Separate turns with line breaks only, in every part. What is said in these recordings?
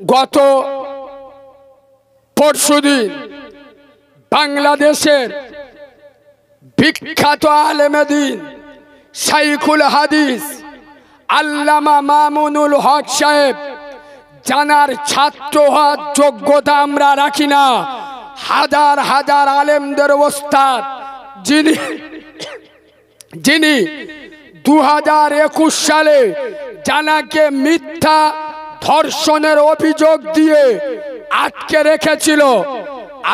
গত পরশুদিন বাংলাদেশের বিখ্যাত আলেমে দ্বীন শাইখুল হাদিস আল্লামা মামুনুল হক সাহেব, জানার ছাত্র হওয়ার যোগ্যতা আমরা রাখি না, হাজার হাজার আলেমদের ওস্তাদ, যিনি 2021 সালে জানাকে মিথ্যা ধর্ষণের অভিযোগ দিয়ে আটকে রেখেছিল।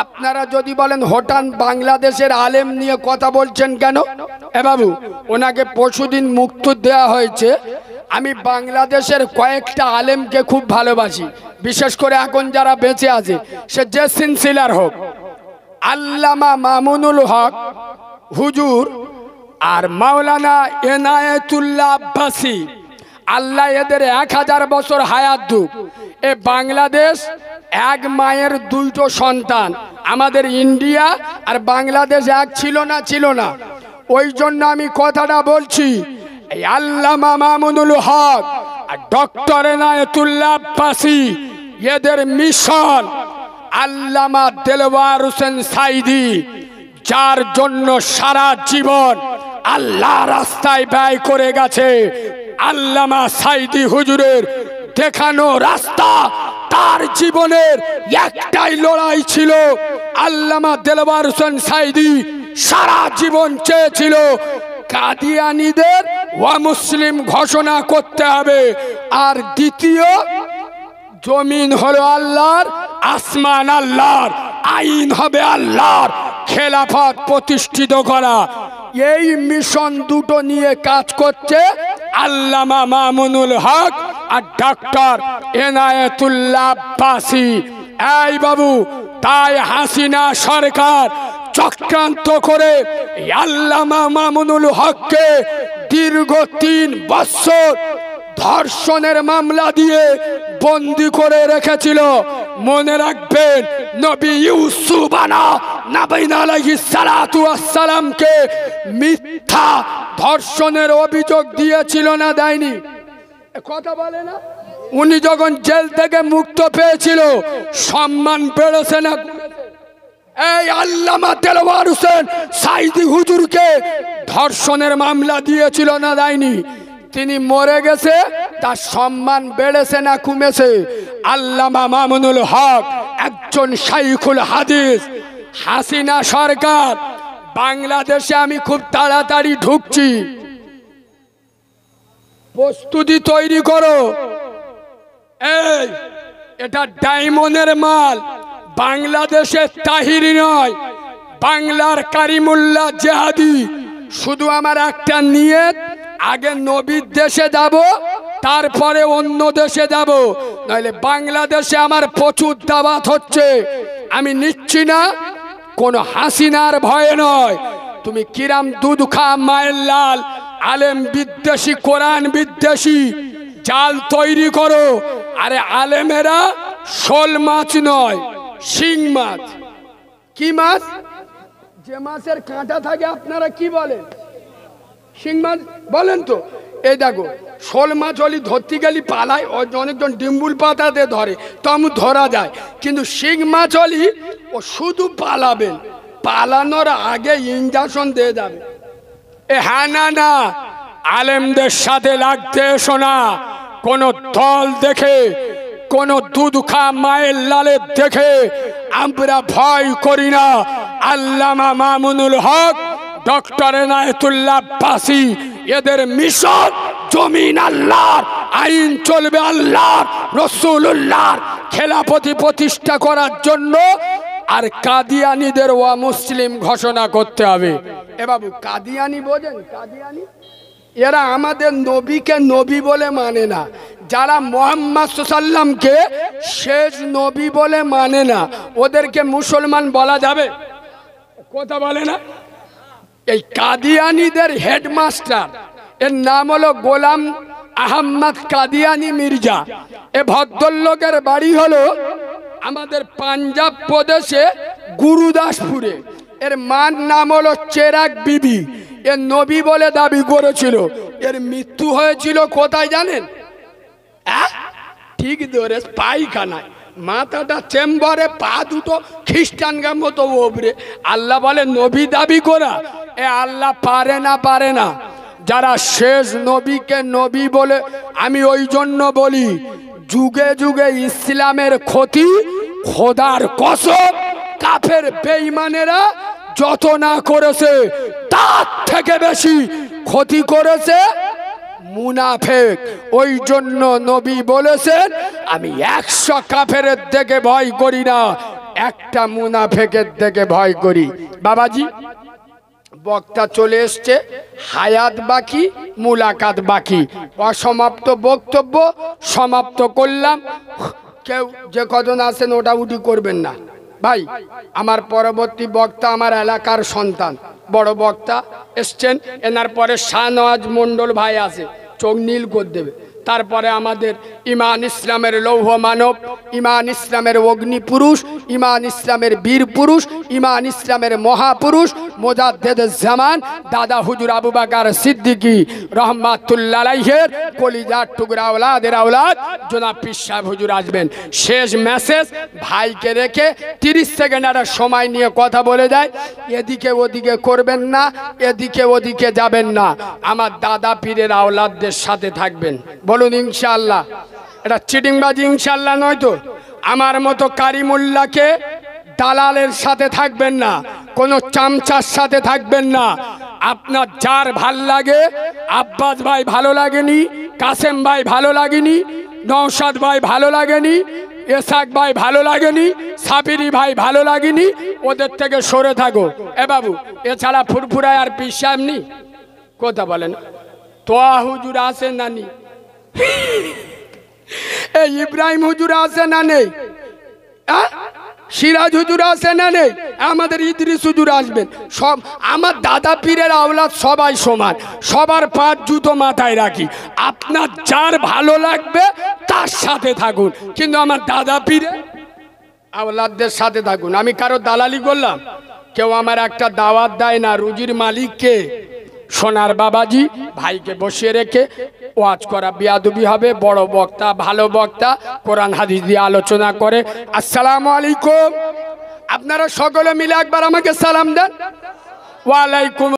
আপনারা যদি বলেন হঠাৎ বাংলাদেশের আলেম নিয়ে কথা বলছেন কেন? এ বাবু, ওনাকে পরশুদিন মুক্ত দেওয়া হয়েছে। আমি বাংলাদেশের কয়েকটা আলেমকে খুব ভালোবাসি, বিশেষ করে এখন যারা বেঁচে আছে, সে যে সিলসিলার হোক, আল্লামা মামুনুল হক হুজুর আর মাওলানা এনায়েতুল্লাহ আব্বাসী, আল্লাহ এদের 1000 বছর হায়াত দুক। এ বাংলাদেশ এক মায়ের দুইটো সন্তান, আমাদের ইন্ডিয়া আর বাংলাদেশ এক ছিল না। ওই জন্য আমি কথাটা বলছি, এই আল্লামা মামুনুল হক আর ডক্টর এনায়েতুল্লাহ আব্বাসী, এদের মিশন আল্লামা দেলওয়ার হোসেন সাইদি, যার জন্য সারা জীবন আল্লাহ রাস্তায় ব্যয় করে গেছে। আল্লামা সাইদি হুজুরের দেখানো রাস্তা, তার জীবনের একটাই লড়াই ছিল। আল্লামা দেলওয়ার হোসেন সাইদি সারা জীবন চেয়েছিল কাদিয়ানীদের অমুসলিম ঘোষণা করতে হবে, আর দ্বিতীয়, জমিন হলো আল্লাহর, আসমান আল্লাহর, আইন হবে আল্লাহর, খেলাফত প্রতিষ্ঠিত করা। এই মিশন দুটো নিয়ে কাজ করছে আল্লামা মামুনুল হক আর ডক্টর এনায়েতুল্লাহ আব্বাসী। এই বাবু, তাই হাসিনা সরকার চক্রান্ত করে আল্লামা মামুনুল হককে দীর্ঘ 3 বছর ধর্ষণের মামলা দিয়ে বন্দি করে রেখেছিল। মনে রাখবেন, নবী ইউসুফ আলাইহিস সালাতু ওয়াস সালামকে মিথ্যা ধর্ষণের অভিযোগ দিয়েছিল না, দেয়নি? কথা বলে না? উনি যখন জেল থেকে মুক্ত পেয়েছিল, সম্মান বেড়েছে না? এই আল্লামা দেলওয়ার হোসেন সাইদি হুজুরকে ধর্ষণের মামলা দিয়েছিল না, দেয়নি? তিনি মরে গেছে, তার সম্মান বেড়েছে না কমেছে? আল্লামা মামুনুল হক একজন শাইখুল হাদিস। হাসিনা সরকার, বাংলাদেশে আমি খুব তাড়াতাড়ি ঢুকছি, প্রস্তুতি তৈরি করো। এই, এটা ডায়মন্ডের মাল, বাংলাদেশের তাহিরি নয়, বাংলার কারিমুল্লাহ জেহাদি। শুধু আমার একটা নিয়ত, আগে নবীর দেশে যাব, তারপরে অন্য দেশে যাব, নাহলে বাংলাদেশে আমার প্রচুর দাওয়াত হচ্ছে, আমি নিচ্ছি না। কোন হাসিনার ভয়ে নয়। তুমি কিরাম দুধ খা মায়ের লাল, আলেম বিদ্বেষী, কোরআন বিদ্বেষী জাল তৈরি করো। আরে আলেমেরা শোল মাছ নয়, শিং মাছ। কি মাছ? যে মাছের কাঁটা থাকে, আপনারা কি বলেন? শিং মাছ বলেন তো? এই দেখো, শোল মাছ হলি ধরতে গেলি পালায়, অনেকজন ডিম্বুল পাতাতে ধরে, তমু ধরা যায়। কিন্তু শিং মাছ হলি ও শুধু পালাবেন, পালানোর আগে ইঞ্জেকশন দিয়ে যাবে। হ্যাঁ, না, আলেমদের সাথে লাগতে এসো না। কোন দল দেখে, কোন দুধ খা মায়ের লালের দেখে আমরা ভয় করি না। আল্লামা মামুনুল হক, ডক্টর এনায়েতুল্লাহ আব্বাসী, এদের মিশন জমিন আল্লাহর, আইন চলবে আল্লাহর, রাসূলুল্লাহর, খেলাফতি প্রতিষ্ঠা করার জন্য। আর কাদিয়ানীদের অমুসলিম ঘোষণা করতে হবে। এ বাবু, কাদিয়ানী বোঝেন? কাদিয়ানী এরা আমাদের নবীকে নবী বলে মানে না। যারা মুহাম্মদ সাল্লামকে শেষ নবী বলে মানে না, ওদেরকে মুসলমান বলা যাবে? কথা বলে না? এই কাদিয়ানীদের হেডমাস্টার, এর নাম হলো গোলাম আহমদ কাদিয়ানী মির্জা। এ ভদ্রলোকের বাড়ি হলো আমাদের পাঞ্জাব প্রদেশে গুরুদাসপুরে। এর মার নাম হলো চেরাগ বিবি। এর নবী বলে দাবি করেছিল। এর মৃত্যু হয়েছিল কোথায় জানেন? ঠিক ধরে পায়খানায়, মাথাটা চেম্বারে, পা দুটো খ্রিস্টানগার মতো ওপরে। আল্লাহ বলে নবী দাবি করা, এ আল্লাহ পারে না। যারা শেষ নবীকে নবী বলে, আমি ওই জন্য বলি যুগে যুগে ইসলামের ক্ষতি খোদার কসম কাফের বেঈমানেরা যত না করেছে তার থেকে বেশি ক্ষতি করেছে মুনাফেক। ওই জন্য নবী বলেছেন আমি 100 কাফেরের থেকে ভয় করি না, একটা মুনাফেকের থেকে ভয় করি। বাবাজি বক্তা চলে এসছে, হায়াত বাকি, মুলাকাত বাকি। অসমাপ্ত বক্তব্য সমাপ্ত করলাম। কেউ যে কজন আছেন ওটা উঠি করবেন না ভাই। আমার পরবর্তী বক্তা আমার এলাকার সন্তান, বড় বক্তা এসছেন। এনার পরে শাহনওয়াজ মন্ডল ভাই আছে, চোখ নীল করে দেবে। তারপরে আমাদের ইমান ইসলামের লৌহ মানব, ইমান ইসলামের অগ্নি পুরুষ, ইমান ইসলামের বীর পুরুষ, ইমান ইসলামের মহাপুরুষ মুজাদ্দেদ জামান দাদা হুজুর আবু বকর সিদ্দিকী রহমাতুল্লাহ আলাইহির কলিজার টুকরা আওলাদের আওলাদ জনাব পীর সাহেব হুজুর আসবেন। শেষ মেসেজ ভাইকে রেখে 30 সেকেন্ড একটা সময় নিয়ে কথা বলে যায়। এদিকে ওদিকে করবেন না, এদিকে ওদিকে যাবেন না, আমার দাদা পীরের আওলাদদের সাথে থাকবেন। বলুন ইনশাআল্লাহ। এটা চিটিংবাজি ইনশাআল্লাহ নয় তো? আমার মতো কারিমুল্লাহকে দালালের সাথে থাকবেন না, কোনো চামচার সাথে থাকবেন না। আপনার যার ভাল লাগে, আব্বাস ভাই ভালো লাগেনি, কাসেম ভাই ভালো লাগেনি, নওশাদ ভাই ভালো লাগেনি, এসাক ভাই ভালো লাগেনি, সাবিরি ভাই ভালো লাগেনি, ওদের থেকে সরে থাকো। এ বাবু, এছাড়া ফুরফুরায় আর পীর সাহেব নি, কথা বলেন। তোয়া হুজুর আছে না নি? এই ইব্রাহিম হুজুর আছে না নেই? সিরাজ হুজুর আছে না নেই? আমাদের ইদ্রিস হুজুর আসবেন। সব আমার দাদা পীরের আওলাদ সবাই সমান, সবার 5 জুতো মাথায় রাখি। আপনার যার ভালো লাগবে তার সাথে থাকুন, কিন্তু আমার দাদা পীরের আওলাদদের সাথে থাকুন। আমি কারো দালালি করলাম? কেউ আমার একটা দাওয়াত দেয় না, রুজির মালিককে সোনার বাবাজি ভাইকে বসিয়ে রেখে ওয়াজ করা বিয়াদবি হবে। বড় বক্তা, ভালো বক্তা, কোরআন হাদিস দিয়ে আলোচনা করে। আসসালামু আলাইকুম। আপনারা সকলে মিলে একবার আমাকে সালাম দেন। ওয়ালাইকুম।